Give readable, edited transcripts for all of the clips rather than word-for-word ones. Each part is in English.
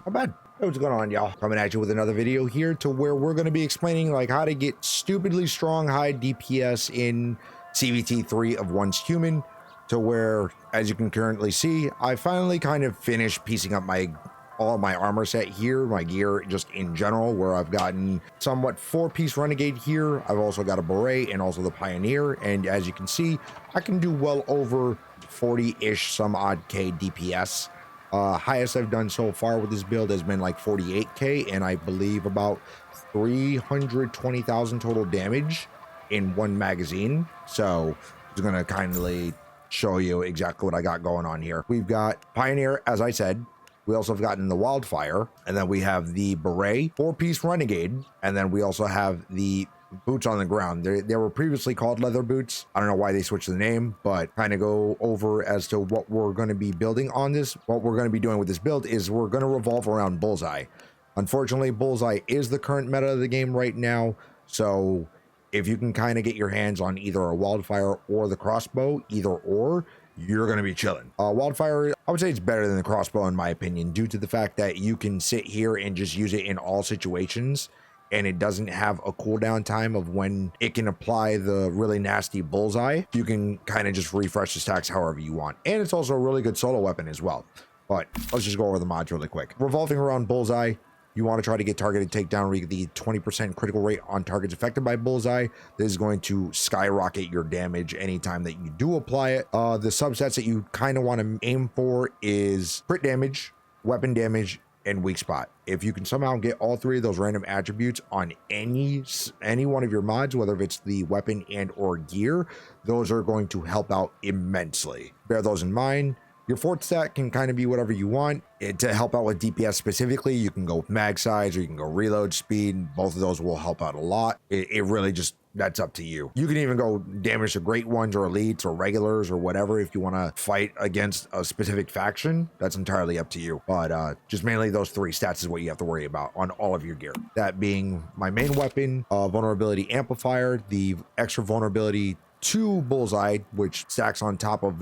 Not bad. Hey, what's going on, y'all? Coming at you with another video here to where we're going to be explaining like how to get stupidly strong high DPS in CBT3 of Once Human, to where, as you can currently see, I finally kind of finished piecing up all my armor set here, my gear just in general, where I've gotten somewhat 4-piece Renegade here. I've also got a Beret and also the Pioneer, and as you can see, I can do well over 40-ish some odd K DPS. Highest I've done so far with this build has been like 48k, and I believe about 320,000 total damage in one magazine. So I'm just gonna kindly show you exactly what I got going on here. We've got Pioneer, as I said. We also have gotten the Wildfire, and then we have the Beret, 4-piece Renegade, and then we also have the boots on the ground. They were previously called leather boots. I don't know why they switched the name, but kind of go over as to what we're going to be building on this. What we're going to be doing with this build is we're going to revolve around Bullseye. Unfortunately, Bullseye is the current meta of the game right now, so if you can kind of get your hands on either a Wildfire or the crossbow, either or, you're going to be chilling. Wildfire, I would say it's better than the crossbow in my opinion, due to the fact that you can sit here and just use it in all situations, and it doesn't have a cooldown time of when it can apply the really nasty Bullseye. You can kind of just refresh the stacks however you want. And it's also a really good solo weapon as well. But let's just go over the mods really quick. Revolving around Bullseye, you want to try to get targeted takedown where you get the 20% critical rate on targets affected by Bullseye. This is going to skyrocket your damage anytime that you do apply it. The subsets that you kind of want to aim for is crit damage, weapon damage, and weak spot. If you can somehow get all three of those random attributes on any one of your mods, whether it's the weapon and or gear, those are going to help out immensely. Bear those in mind. Your fort stat can kind of be whatever you want. To help out with DPS specifically, you can go with mag size or you can go reload speed. Both of those will help out a lot. It really just, that's up to you. You can even go damage to great ones or elites or regulars or whatever if you want to fight against a specific faction. That's entirely up to you. But just mainly those three stats is what you have to worry about on all of your gear. That being my main weapon, vulnerability amplifier, the extra vulnerability to Bullseye, which stacks on top of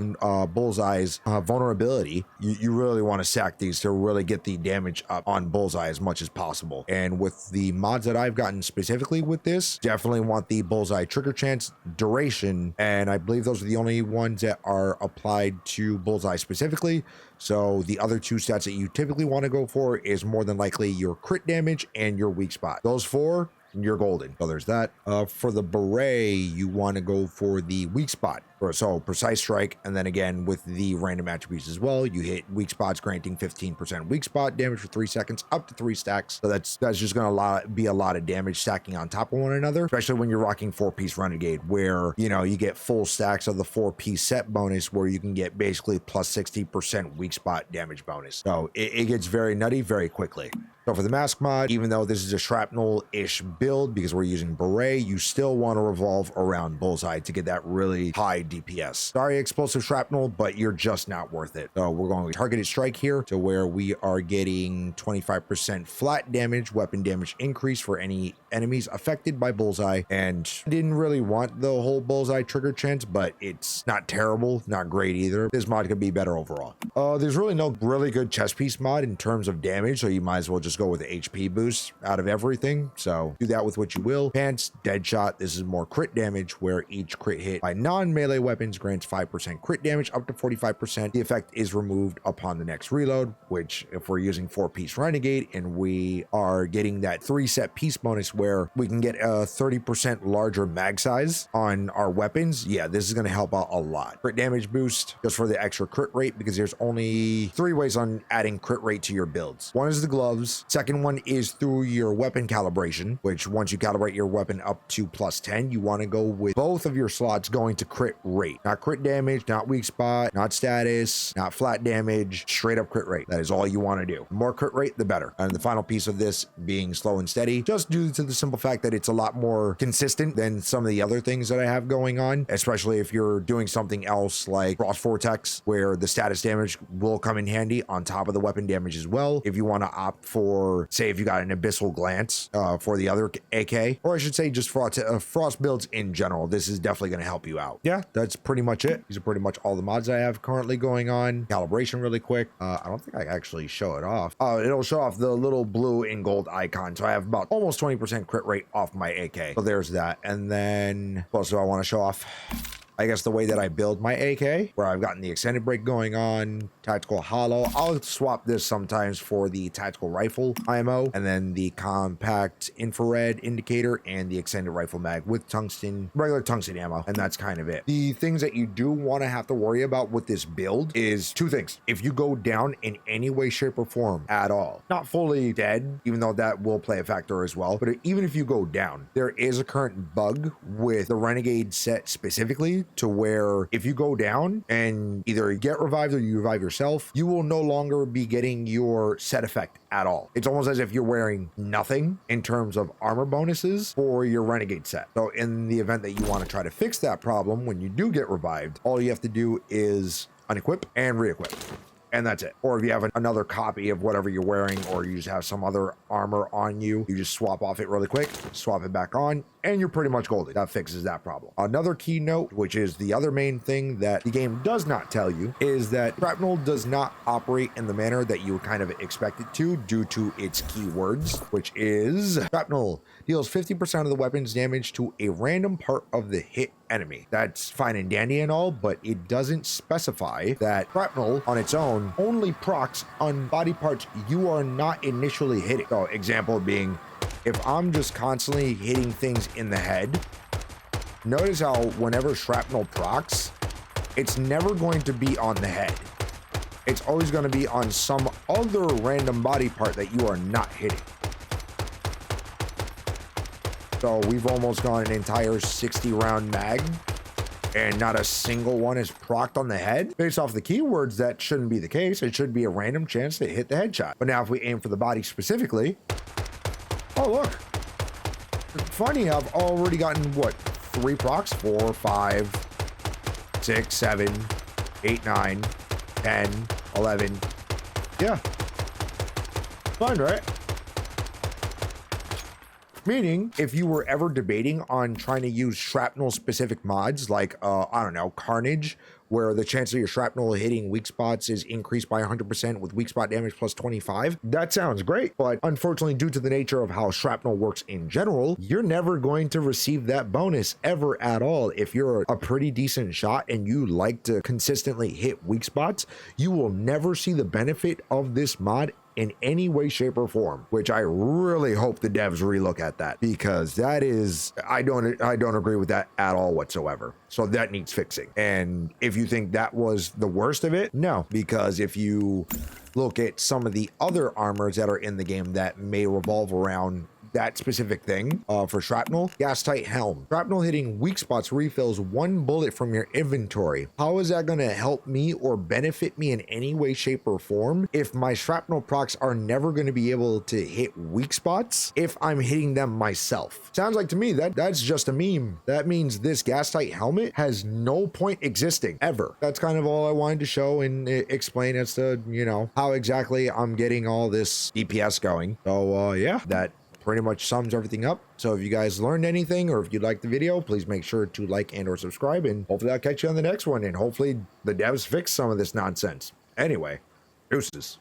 Bullseye's vulnerability. You really want to stack these to really get the damage up on Bullseye as much as possible. And with the mods that I've gotten specifically with this, definitely want the Bullseye trigger chance, duration, and I believe those are the only ones that are applied to Bullseye specifically. So the other two stats that you typically want to go for is more than likely your crit damage and your weak spot. Those four, you're golden. So there's that. For the Beret, you want to go for the weak spot. So precise strike, and then again with the random attributes as well, you hit weak spots granting 15% weak spot damage for 3 seconds, up to 3 stacks. So that's just gonna be a lot of damage stacking on top of one another, especially when you're rocking 4-piece Renegade, where you get full stacks of the 4-piece set bonus, where you can get basically plus 60% weak spot damage bonus. So it gets very nutty very quickly. So for the mask mod, even though this is a Shrapnel-ish build because we're using Beret, you still want to revolve around Bullseye to get that really high DPS. Sorry, explosive Shrapnel, but you're just not worth it. So we're going with targeted strike here, to where we are getting 25% flat damage, weapon damage increase for any enemies affected by Bullseye. And I didn't really want the whole Bullseye trigger chance, but it's not terrible, not great either. This mod could be better overall. There's really no really good chest piece mod in terms of damage, so you might as well just go with the HP boost out of everything. So do that with what you will. Pants, Deadshot. This is more crit damage, where each crit hit by non-melee weapons grants 5% crit damage up to 45%. The effect is removed upon the next reload, which if we're using 4-piece Renegade and we are getting that 3-set piece bonus where we can get a 30% larger mag size on our weapons, yeah, this is going to help out a lot. Crit damage boost just for the extra crit rate, because there's only 3 ways on adding crit rate to your builds. One is the gloves. Second one is through your weapon calibration, which once you calibrate your weapon up to plus 10, you want to go with both of your slots going to crit rate. Not crit damage, not weak spot, not status, not flat damage, straight up crit rate. That is all you want to do. The more crit rate, the better. And the final piece of this being slow and steady, just due to the simple fact that it's a lot more consistent than some of the other things that I have going on, especially if you're doing something else like Frost Vortex, where the status damage will come in handy on top of the weapon damage as well. If you want to opt for for, say, if you got an Abyssal Glance for the other AK, or I should say just Frost builds in general, this is definitely going to help you out. Yeah, that's pretty much it. These are pretty much all the mods I have currently going on. Calibration really quick. I don't think I actually show it off. It'll show off the little blue and gold icon. So I have about almost 20% crit rate off my AK. So there's that. And then what else do I want to show off? I guess the way that I build my AK, where I've gotten the extended break going on, tactical hollow. I'll swap this sometimes for the tactical rifle IMO, and then the compact infrared indicator and the extended rifle mag with regular tungsten ammo, and that's kind of it. The things that you do want to have to worry about with this build is two things. If you go down in any way, shape, or form at all, not fully dead, even though that will play a factor as well, but even if you go down, there is a current bug with the Renegade set specifically, to where if you go down and either get revived or you revive yourself, you will no longer be getting your set effect at all. It's almost as if you're wearing nothing in terms of armor bonuses for your Renegade set. So in the event that you want to try to fix that problem, when you do get revived, all you have to do is unequip and re-equip. And that's it. Or if you have another copy of whatever you're wearing, or you just have some other armor on you, you just swap off it really quick, swap it back on, and you're pretty much golden. That fixes that problem. Another key note, which is the other main thing that the game does not tell you, is that Shrapnel does not operate in the manner that you would kind of expect it to due to its keywords, which is Shrapnel deals 50% of the weapon's damage to a random part of the hit enemy. That's fine and dandy and all, but it doesn't specify that Shrapnel on its own only procs on body parts you are not initially hitting. So example being, if I'm just constantly hitting things in the head, notice how whenever Shrapnel procs, it's never going to be on the head. It's always going to be on some other random body part that you are not hitting. So we've almost gone an entire 60 round mag and not a single one is procced on the head. Based off the keywords, that shouldn't be the case. It should be a random chance to hit the headshot. But now if we aim for the body specifically, oh look, funny, I've already gotten what, 3 procs? 4, 5, 6, 7, 8, 9, 10, 11. Yeah, fine, right? Meaning, if you were ever debating on trying to use shrapnel specific mods like, I don't know, Carnage, where the chance of your shrapnel hitting weak spots is increased by 100% with weak spot damage plus 25, that sounds great. But unfortunately, due to the nature of how shrapnel works in general, you're never going to receive that bonus ever at all. If you're a pretty decent shot and you like to consistently hit weak spots, you will never see the benefit of this mod in any way, shape, or form, which I really hope the devs relook at that, because that is, I don't agree with that at all whatsoever. So that needs fixing. And if you think that was the worst of it, no, because if you look at some of the other armors that are in the game that may revolve around that specific thing, for Shrapnel, gas tight helm. Shrapnel hitting weak spots refills 1 bullet from your inventory. How is that going to help me or benefit me in any way, shape, or form if my shrapnel procs are never going to be able to hit weak spots if I'm hitting them myself? Sounds like to me that's just a meme. That means this gas tight helmet has no point existing ever. That's kind of all I wanted to show and explain as to, you know, how exactly I'm getting all this DPS going. So yeah, that pretty much sums everything up. So if you guys learned anything, or if you liked the video, please make sure to like and or subscribe, and hopefully I'll catch you on the next one, and hopefully the devs fix some of this nonsense. Anyway, deuces.